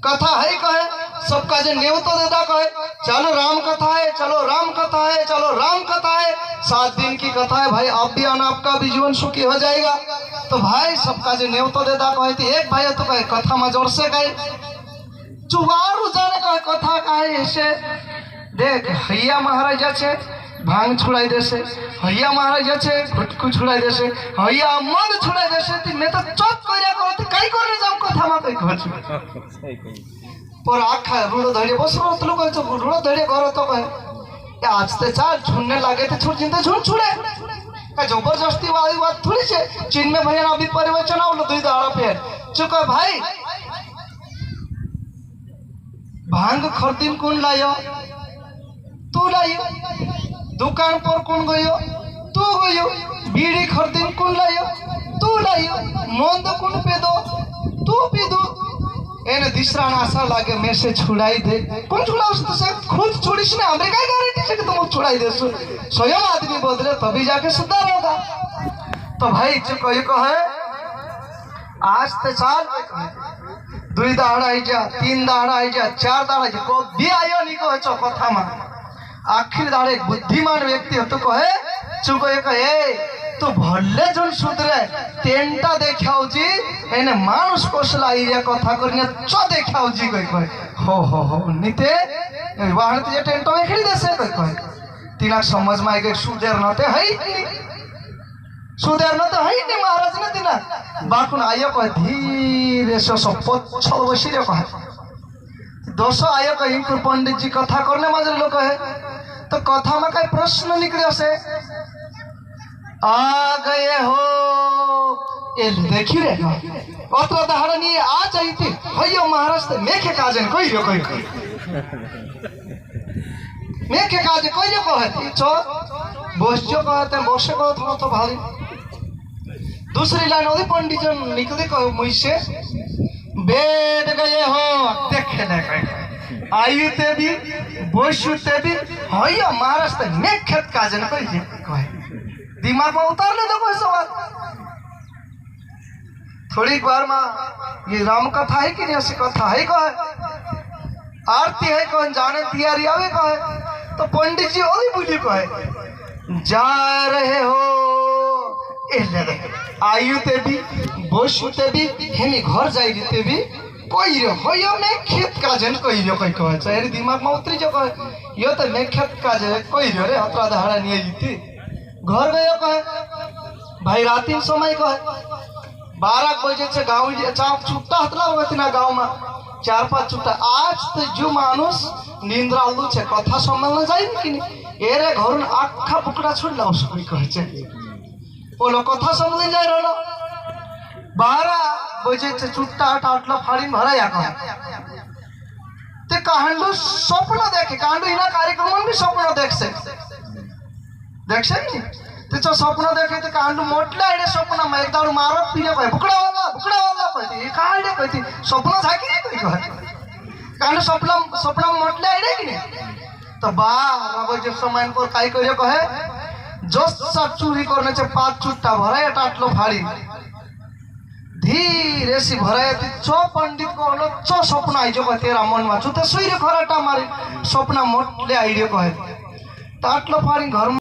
कथा है कहे सबका जो नेव तो देता कहे चलो राम कथा है, चलो राम कथा है, चलो राम कथा है। 7 दिन की कथा है भाई, आप भी आना, आपका भी जीवन सुखी हो जाएगा। तो भाई सबका जो नेव तो देता कहे तो एक भाई तो कहे कथा में जोर से कहे चुगारू जाने कहे कथा कहे ऐसे देख हैया महाराजा छे भांग छुड़ाई देसे, हैया महाराजा छे गुटकू छुड़ाई देसे, हैया मद छुड़ाई देसे। ती मैं तो चुप करिया करते काई करने जाम कथा में कई कहछ पर आखा रूढ़ धड़े बस रोत लोग तो रूढ़ धड़े करो तो कहे आज ते चाल छुड़ने लगे थे छुड़ जिंदे छुड़ छुड़े का जबरदस्ती वाली बात थोड़ी से चीन में भैया अभी परिवर्तन आवलो 2 दाड़ा पे चुका भाई भांग खरदीन कौन लायो तू लायो, दुकान पर कौन गयो तू गयो, बीड़ी खरदीन कौन लायो तू लायो, मंद कौन पेदो तू पीदो। एने दूसरा आशा लागे मैं से छुड़ाई दे कौन छुड़ाओ तो से खुद छोड़ीस ना हमें क्या गारंटी है कि तुम छुड़ाई दे स्वयं आदमी बदले तभी जाके सुधार होगा। तो भाई जो कहे आज तो चाल 2 दाड़ा आई जा 3 दाड़ा आई जा 4 दाड़ा आई जा को भी आयो नहीं कहे चो कथा में आखिर दाड़े बुद्धिमान व्यक्ति हो तो कहे चुको कहे तो भले जो सुधरे टेंटा देखाऊ जी एने मानुष कोसला इरिया कथा करने च देखाऊ जी कहे हो नीते वाहन ते टेंटा में खेली देसे कहे तिना समझ में आई सुधेर नते है सुधेर नते है नहीं महाराज ने तिना बाकुन आयो कहे धीरे से सब पछल बसी रे कहे दोष आयो कहे इनकुर पंडित जी कथा करने मजर लोग है तो कथा में कई प्रश्न निकले से आ गए हो ये देखी रे अत्र दहाड़ा नहीं आ जाइए भैया महाराज ते मेखे काजन कोई रो कोई मेखे काजे कोई रो कहती चो बसजो कहते बसे कहो थोड़ा तो भारी दूसरी लाइन ओदी पंडित जन निकले कहो मुझसे बेद गए हो देखे देखे आयु ते भी बसु ते भी भैया महाराज ते मेखे काजन कोई कहे दिमाग में उतार ले दो कोई सवाल थोड़ी बार में ये राम कथा है कि नहीं ऐसी कथा है कहे आरती है कौन जाने तैयारी आवे कहे तो पंडित जी ओली बुझी कहे जा रहे हो आयु ते भी बसु ते भी हेमी घर जाई ते भी कोई रे होयो मैं खेत का जन कोई रे कोई कहे चाहे दिमाग में उतरी जो कहे यो तो मैं खेत का जे कोई रे अतरा दहाड़ा नहीं जीती घर गयो कहे भाई राती समय कहे 12 बजे से गाँव छुट्टा हतला होगा ना गाँव में 4-5 छुट्टा आज तो जो मानुष निंद्रा लू छे कथा सम्मेलन जाए कि नहीं एरे घर आखा बुकड़ा छुड़ ला उसको कहे बोलो कथा सम्मेलन जाए रहो 12 बजे से छुट्टा हटला फाड़ी भरा या कहे ते कांडू स्वप्न देखे कांडू इना कार्यक्रम भी स्वप्न देख से तो स्वप्न देखे तो कांडू मोटले आइडे स्वप्न में एक दारू मारो पीने कहे बुकड़ा वाला कहती ये कहाँ आइडे कहती स्वप्न झाकी नहीं कोई कहे कांडू स्वप्न मोटले आइडे कि नहीं तो 12 बजे समय को काई करियो कहे जो सब चोरी करने से 5 छुट्टा भराए टाटलो फाड़ी धीरे से भराए चो पंडित को हलो चो स्वप्न आई जो कहे तेरा मन में छुते सुई रे खराटा मारी स्वप्न मोटले आइडे कहे टाटलो फाड़ी घर